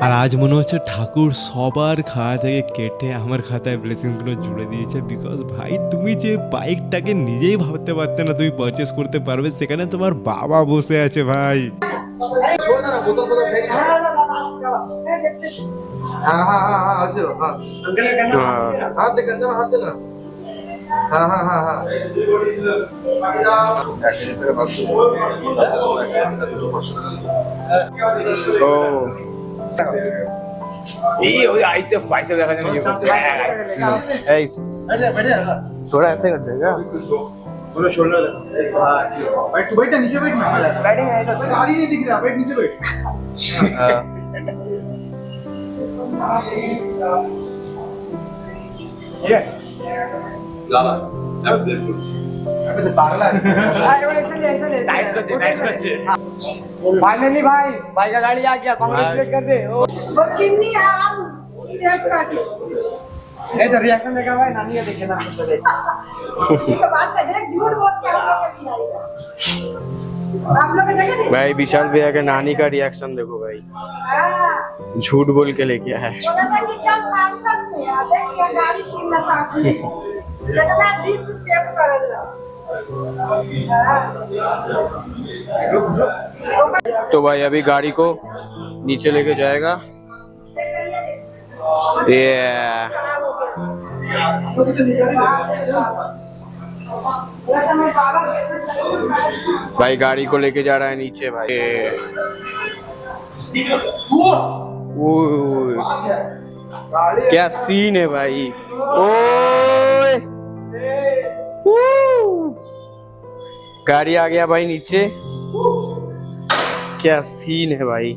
S1: আর আজ মনে হচ্ছে ঠাকুর সবার খাওয়া থেকে কেটে আমার খাতায় ব্লেসিংসগুলো জুড়ে দিয়েছে, বিকজ ভাই তুমি যে বাইকটাকে নিজেই ভাবতে পারতে না তুমি পারচেস করতে পারবে, সেখানে তোমার বাবা বসে আছে ভাই।
S5: थोड़ा ऐसे कर देगा।
S4: बैठ तू, बैठ नीचे बैठ ना, गाड़ी नहीं दिख रहा, बैठ नीचे बैठ।
S3: फाइनली भाई का गाड़ी आ गया, कांग्रेचुलेट कर दे।
S8: वो किन्नी हम सेट कर दे।
S3: ये तो रिएक्शन देखा भाई, नानी का देखे ना।
S8: ठीक है, बात है, देख झूठ बोल के हम लोग नहीं आएगा। आप लोग देखे नहीं?
S5: भाई विशाल भैया के नानी का रिएक्शन देखो भाई,
S8: हाँ,
S5: झूठ बोल के लेके आया है।
S8: बोला था कि चल पार्सल में आ, देख ये गाड़ी किन ना साफ है। लेकिन मैं दिल से सेव कर दिया।
S5: तो भाई अभी गाड़ी को नीचे लेके जाएगा। ये भाई गाड़ी को लेके जा रहा है नीचे भाई। ओए, क्या सीन है भाई। ओए गाड़ी आ गया भाई नीचे, क्या सीन है भाई।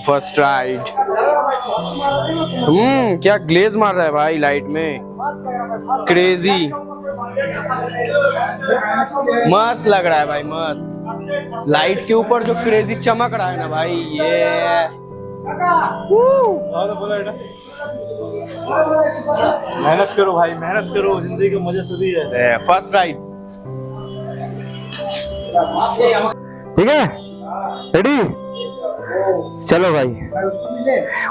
S5: First ride. क्या ग्लेज मार रहा है भाई लाइट में, क्रेजी मस्त लग रहा है भाई, मस्त लाइट के ऊपर जो क्रेजी चमक रहा है ना भाई, ये
S4: मेहनत करो भाई, मेहनत करो, जिंदगी का मजा तभी है।
S5: First ride.
S4: ठीक है, रेडी, चलो भाई,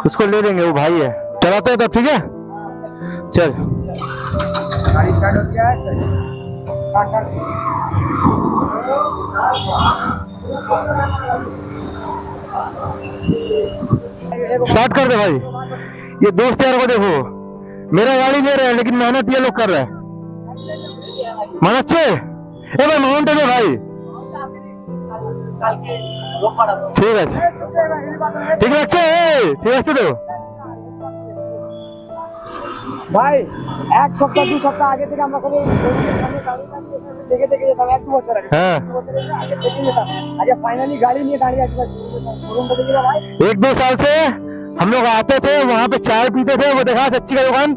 S4: उसको ले लेंगे, वो भाई है, चलाते हैं तो ठीक है, चल।
S3: गाड़ी स्टार्ट हो गया है।
S4: स्टार्ट कर दे भाई। ये दोस्त यार को देखो, मेरा गाड़ी ले रहा है लेकिन मेहनत ये लोग कर रहे हैं। मन अच्छे ए भाई, माउंटेन है भाई, ঠিক আছে, ঠিক আছে, ঠিক আছে তো
S3: ভাই। এক সপ্তাহ 2 সপ্তাহ আগে থেকে আমরা খালি দেখে দেখে যেতাম, 1-2 বছর আগে।
S4: হ্যাঁ,
S3: 2 বছর আগে দেখে যেতাম, আজ ফাইনালি गाड़ी নিয়ে দাঁড়িয়ে আছি শোরুম पे देखिए भाई।
S4: 1-2 साल से हम लोग आते थे, वहाँ पे चाय पीते थे, वो देखा सच्ची का दुकान,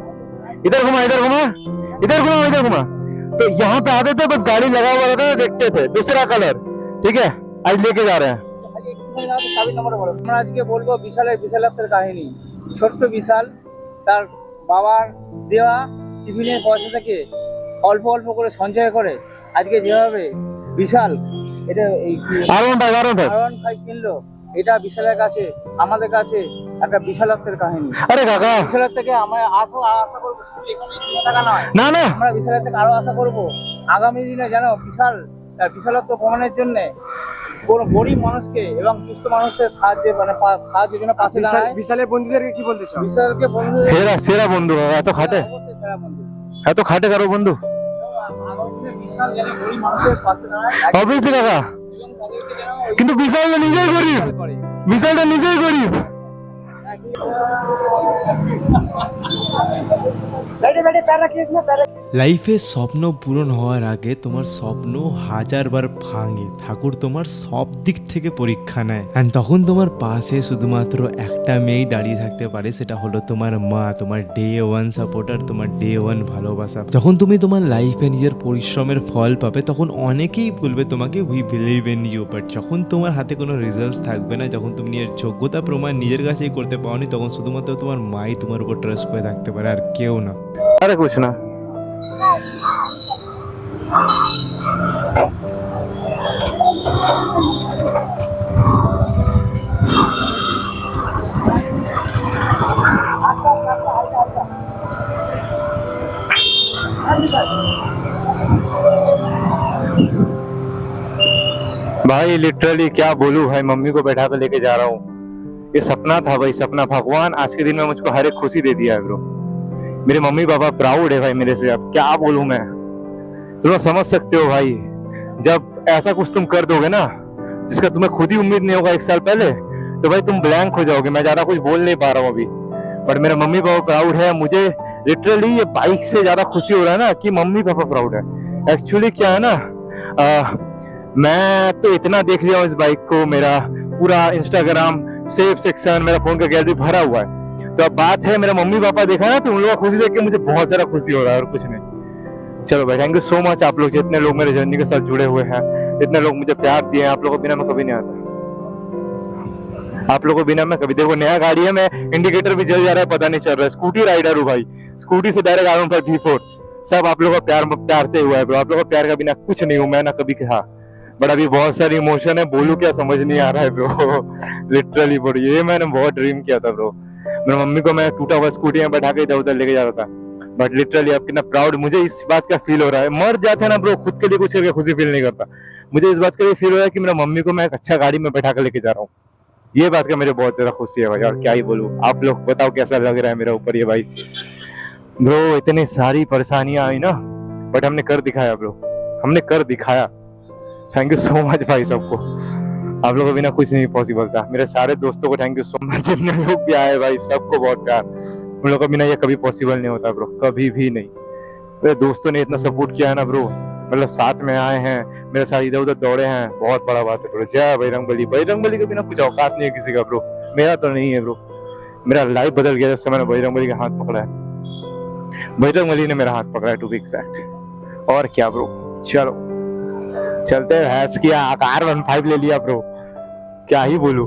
S4: इधर घुमा इधर घुमा इधर घुमा इधर घुमा, तो यहाँ पे आते थे, बस गाड़ी लगा हुआ रहता था, देखते थे, दूसरा कलर, ठीक है, आज लेके जा रहे हैं।
S3: আমরা আজকে বলবো বিশালের কাহিনী। ছোট্ট বিশাল তার বাবার দেওয়া টিফিনের পয়সা থেকে অল্প অল্প করে সঞ্চয় করে আজকে যেভাবে বিশাল এটা এই R15 কিনলো, এটা বিশালের কাছে আমাদের কাছে একটা বিশালত্বের কাহিনী।
S4: আরে কাকা,
S3: বিশালের থেকে আমরা আশা করবো শুধু এখানে টাকা নয়,
S4: না না,
S3: আমরা বিশালের থেকে আরো আশা করবো আগামী দিনে যেন বিশাল তার বিশালত্ব প্রমাণের জন্য কোন গরিব মানুষকে এবং সুস্থ মানুষের সাহায্যের জন্য পাশে দাঁড়ায়। বিশালের বন্ধুদেরকে কি বলতে চাও? বিশালকে বন্ধুদের
S4: সেরা বন্ধু, এত খাটে,
S3: সেরা বন্ধু,
S4: এত খাটে কারো বন্ধু,
S3: আগামী দিনে বিশাল যেন গরিব মানুষের পাশে দাঁড়ায়।
S4: অবভিয়াসলি কাকা,
S3: এবং তাদেরকে যেন
S4: কিন্তু বিশালটা নিজেই গরিব,
S3: করে।
S4: বিশালটা নিজেই গরিব।
S1: লাইফে স্বপ্ন পূরণ হওয়ার আগে তোমার স্বপ্ন 1000 বার ভাঙে, ঠাকুর তোমার সব দিক থেকে পরীক্ষা নেয়, এন্ড তখন তোমার পাশে শুধুমাত্র একটা মেয়েই দাঁড়িয়ে থাকতে পারে, সেটা হলো তোমার মা, তোমার ডে 1 সাপোর্টার, তোমার ডে 1 ভালোবাসা। যখন তুমি তোমার লাইফে নিজের পরিশ্রমের ফল পাবে তখন অনেকেই বলবে তোমাকে we believe in you, but যখন তোমার হাতে কোনো রেজাল্টস থাকবে না, যখন তুমি নিজের যোগ্যতা প্রমাণ নিজের কাছেই করতে পারো না, জানি তখন শুধুমাত্র তোমার মাই তোমার উপর ট্রাস্ট করে থাকতে পারে, আর কেউ না।
S2: अरे कुछ ना। भाई लिटरली क्या बोलूं भाई, मम्मी को बैठा कर लेके जा रहा हूँ। ये सपना था भाई, सपना। भगवान आज के दिन में मुझको हर एक खुशी दे दिया है ब्रो। मेरे मम्मी पापा प्राउड है भाई मेरे से। अब क्या बोलूं मैं, तुम समझ सकते हो भाई। जब ऐसा कुछ तुम कर दोगे ना जिसका तुम्हें खुद ही उम्मीद नहीं होगा 1 साल पहले, तो भाई तुम ब्लैंक हो जाओगे। मैं ज्यादा कुछ बोल नहीं पा रहा हूँ अभी, बट मेरे मम्मी पापा प्राउड है। मुझे लिटरली ये बाइक से ज्यादा खुशी हो रहा है ना कि मम्मी पापा प्राउड है। एक्चुअली क्या है ना, मैं तो इतना देख लिया हूँ इस बाइक को, मेरा पूरा इंस्टाग्राम सेव सेक्शन, मेरा फोन का गैलरी भरा हुआ है। तो अब बात है मेरा मम्मी पापा देखा ना, तो उन लोगों को खुशी देख के मुझे बहुत सारा खुशी हो रहा है और कुछ नहीं। चलो भाई, थैंक यू सो मच आप लोग, जितने लोग मेरे जर्नी के साथ जुड़े हुए हैं, जितने लोग मुझे प्यार दिए हैं। आप लोगों को बिना मैं कभी नहीं आता, आप लोगों को बिना मैं कभी। देखो नया गाड़ी है, मैं इंडिकेटर भी जल जा रहा है, पता नहीं चल रहा है। स्कूटी राइडर हूँ भाई, स्कूटी से डायरेक्ट आ रहा हूँ पर V4। सब आप लोगों का प्यार से हुआ है ब्रो। आप लोगों का प्यार का बिना कुछ नहीं हूँ मैं, ना कभी कहा। बट अभी बहुत सारी इमोशन है, बोलूं क्या समझ नहीं आ रहा है ब्रो। लिटरली ब्रो, ये मैंने बहुत ड्रीम किया था ब्रो। मेरी मम्मी को मैं टूटा हुआ स्कूटी में बैठा के इधर उधर लेके जा रहा था। बट लिटरली अब कितना प्राउड मुझे इस बात का फील हो रहा है। मर जाते हैं ना ब्रो, खुद के लिए कुछ करके खुशी फील नहीं करता। मुझे इस बात का भी फील हो रहा है कि मेरा मम्मी को मैं एक अच्छा गाड़ी में बैठा कर लेके जा रहा हूँ। ये बात का मुझे बहुत ज्यादा खुशी है भाई, और क्या ही बोलूं। आप लोग बताओ कैसा लग रहा है मेरा ऊपर ये भाई। ब्रो इतनी सारी परेशानियां आई ना, बट हमने कर दिखाया ब्रो, हमने कर दिखाया। थैंक यू सो मच भाई सबको। आप लोगों के बिना कुछ नहीं पॉसिबल था। मेरे सारे दोस्तों को थैंक यू सो मच, जितने लोग भी आए भाई सबको बहुत प्यार। उन लोगों के बिना ये कभी पॉसिबल नहीं होता ब्रो, कभी भी नहीं। मेरे दोस्तों ने इतना सपोर्ट किया है ना ब्रो, मतलब साथ में आए हैं, मेरे साथ इधर उधर दौड़े हैं, बहुत बड़ा बात है ब्रो। जय बजरंगबली। बजरंगबली के बिना कुछ औकात नहीं है किसी का ब्रो, मेरा तो नहीं है ब्रो। मेरा लाइफ बदल गया जब से मैंने बजरंगबली का हाथ पकड़ा है। बजरंगबली ने मेरा हाथ पकड़ा है टू बी एग्जैक्ट। और क्या ब्रो, चलो चलते हैं। भैंस की आकार 1.5 ले लिया ब्रो, क्या ही बोलूं।